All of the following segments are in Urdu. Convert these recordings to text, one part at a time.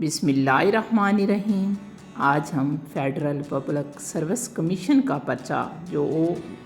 بسم اللہ الرحمن الرحیم۔ آج ہم فیڈرل پبلک سروس کمیشن کا پرچہ جو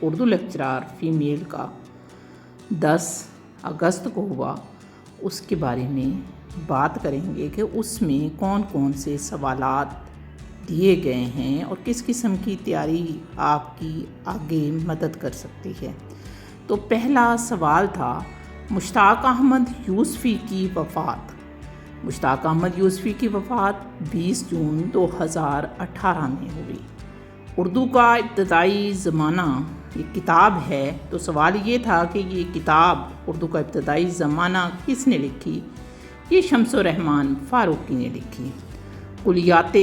اردو لیکچرار فیمیل کا 10 اگست کو ہوا اس کے بارے میں بات کریں گے کہ اس میں کون کون سے سوالات دیے گئے ہیں اور کس قسم کی تیاری آپ کی آگے مدد کر سکتی ہے۔ تو پہلا سوال تھا مشتاق احمد یوسفی کی وفات۔ مشتاق احمد یوسفی کی وفات 20 جون 2018 میں ہوئی۔ اردو کا ابتدائی زمانہ یہ کتاب ہے، تو سوال یہ تھا کہ یہ کتاب اردو کا ابتدائی زمانہ کس نے لکھی؟ یہ شمس الرحمن فاروقی نے لکھی۔ کلیات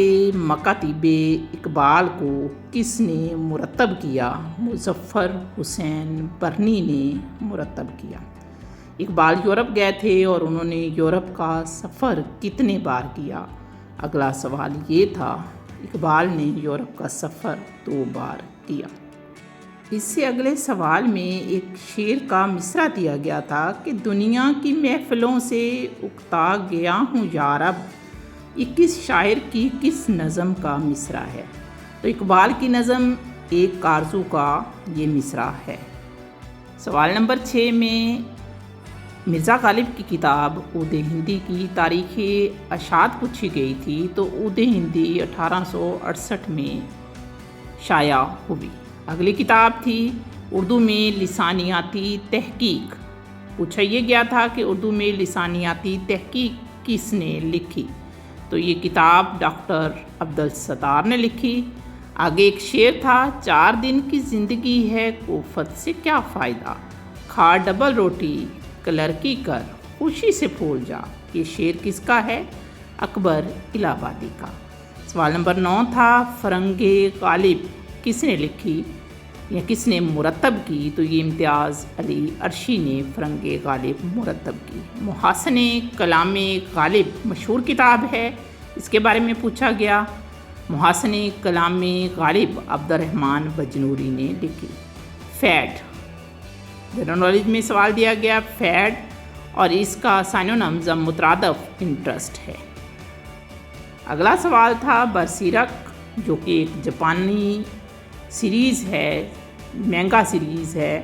مکاتب اقبال کو کس نے مرتب کیا؟ مظفر حسین برنی نے مرتب کیا۔ اقبال یورپ گئے تھے اور انہوں نے یورپ کا سفر کتنے بار کیا؟ اگلا سوال یہ تھا اقبال نے یورپ کا سفر 2 بار کیا۔ اس سے اگلے سوال میں ایک شعر کا مصرع دیا گیا تھا کہ دنیا کی محفلوں سے اکتا گیا ہوں یارب، یہ کس شاعر کی کس نظم کا مصرع ہے؟ تو اقبال کی نظم ایک کارزو کا یہ مصرع ہے۔ سوال نمبر 6 میں مرزا غالب کی کتاب عود ہندی کی تاریخ اشاعت پوچھی گئی تھی، تو عود ہندی 1868 میں شائع ہوئی۔ اگلی کتاب تھی اردو میں لسانیاتی تحقیق۔ پوچھا یہ گیا تھا کہ اردو میں لسانیاتی تحقیق کس نے لکھی؟ تو یہ کتاب ڈاکٹر عبدالستار نے لکھی۔ آگے ایک شعر تھا 4 دن کی زندگی ہے کوفت سے کیا فائدہ، کھا ڈبل روٹی کلرکی کر خوشی سے پھول جا۔ یہ شعر کس کا ہے؟ اکبر الہ آبادی کا۔ سوال نمبر 9 تھا فرنگ غالب کس نے لکھی یا کس نے مرتب کی؟ تو یہ امتیاز علی عرشی نے فرنگ غالب مرتب کی۔ محاسن کلام غالب مشہور کتاب ہے، اس کے بارے میں پوچھا گیا۔ محاسن کلام غالب عبد الرحمن بجنوری نے لکھی۔ فیڈ جنرل نالج میں سوال دیا گیا، فیڈ اور اس کا سائنونم ضم مترادف انٹرسٹ ہے۔ اگلا سوال تھا برسیرک، جو کہ ایک جاپانی سیریز ہے، مینگا سیریز ہے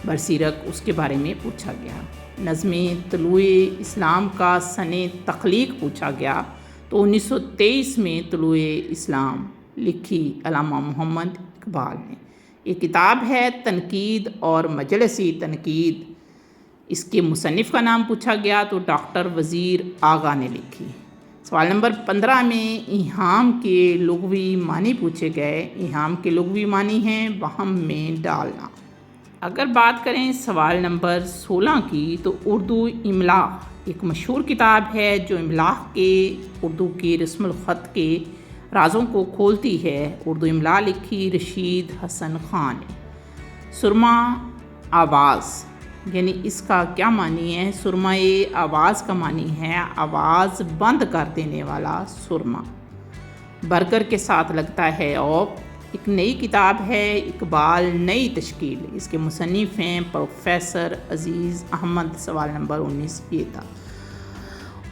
برسیرک، اس کے بارے میں پوچھا گیا۔ نظم طلوع اسلام کا سن تخلیق پوچھا گیا، تو 1923 میں طلوع اسلام لکھی علامہ محمد اقبال نے۔ یہ کتاب ہے تنقید اور مجلسی تنقید۔ اس کے مصنف کا نام پوچھا گیا، تو ڈاکٹر وزیر آغا نے لکھی۔ سوال نمبر 15 میں ایہام کے لغوی معنی پوچھے گئے۔ ایہام کے لغوی معنی ہیں وہم میں ڈالنا۔ اگر بات کریں سوال نمبر 16 کی، تو اردو املا ایک مشہور کتاب ہے جو املا کے اردو کے رسم الخط کے رازوں کو کھولتی ہے۔ اردو املا لکھی رشید حسن خان نے۔ سرما آواز یعنی اس کا کیا معنی ہے؟ سرمائے آواز کا معنی ہے آواز بند کر دینے والا سرما۔ برگر کے ساتھ لگتا ہے اوپ ایک نئی کتاب ہے اقبال نئی تشکیل، اس کے مصنف ہیں پروفیسر عزیز احمد۔ سوال نمبر 19 یہ تھا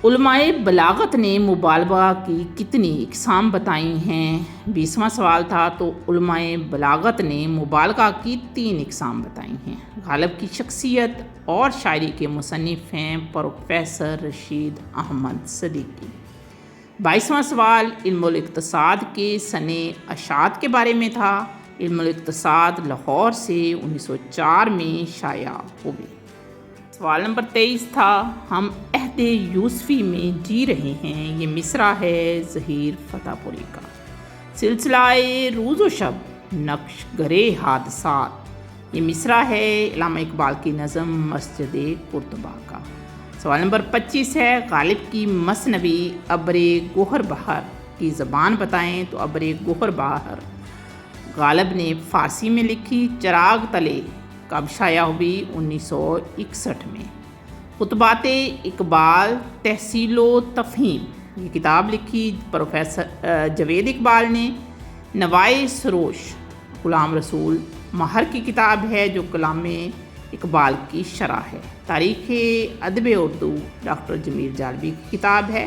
علماء بلاغت نے مبالغہ کی کتنی اقسام بتائی ہیں؟ 20واں سوال تھا، تو علماء بلاغت نے مبالغہ کی 3 اقسام بتائی ہیں۔ غالب کی شخصیت اور شاعری کے مصنف ہیں پروفیسر رشید احمد صدیقی۔ 22واں سوال علم الاقتصاد کے سن اشاعت کے بارے میں تھا۔ علم الاقتصاد لاہور سے 1904 میں شائع ہوئی۔ سوال نمبر 23 تھا ہم عہد یوسفی میں جی رہے ہیں، یہ مصرع ہے ظہیر فتح پوری کا۔ سلسلہ روز و شب نقش گرے حادثات، یہ مصرع ہے علامہ اقبال کی نظم مسجد قرطبہ کا۔ سوال نمبر 25 ہے غالب کی مثنوی ابر گوہر بہر کی زبان بتائیں، تو ابر گوہر بہر غالب نے فارسی میں لکھی۔ چراغ تلے کب شائع ہوئی؟ 1961 میں۔ خطبات اقبال تحصیل و تفہیم، یہ کتاب لکھی پروفیسر جوید اقبال نے۔ نوائے سروش غلام رسول مہر کی کتاب ہے جو کلام اقبال کی شرح ہے۔ تاریخ ادب اردو ڈاکٹر جمیل جالبی کی کتاب ہے۔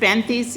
35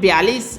42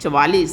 44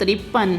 53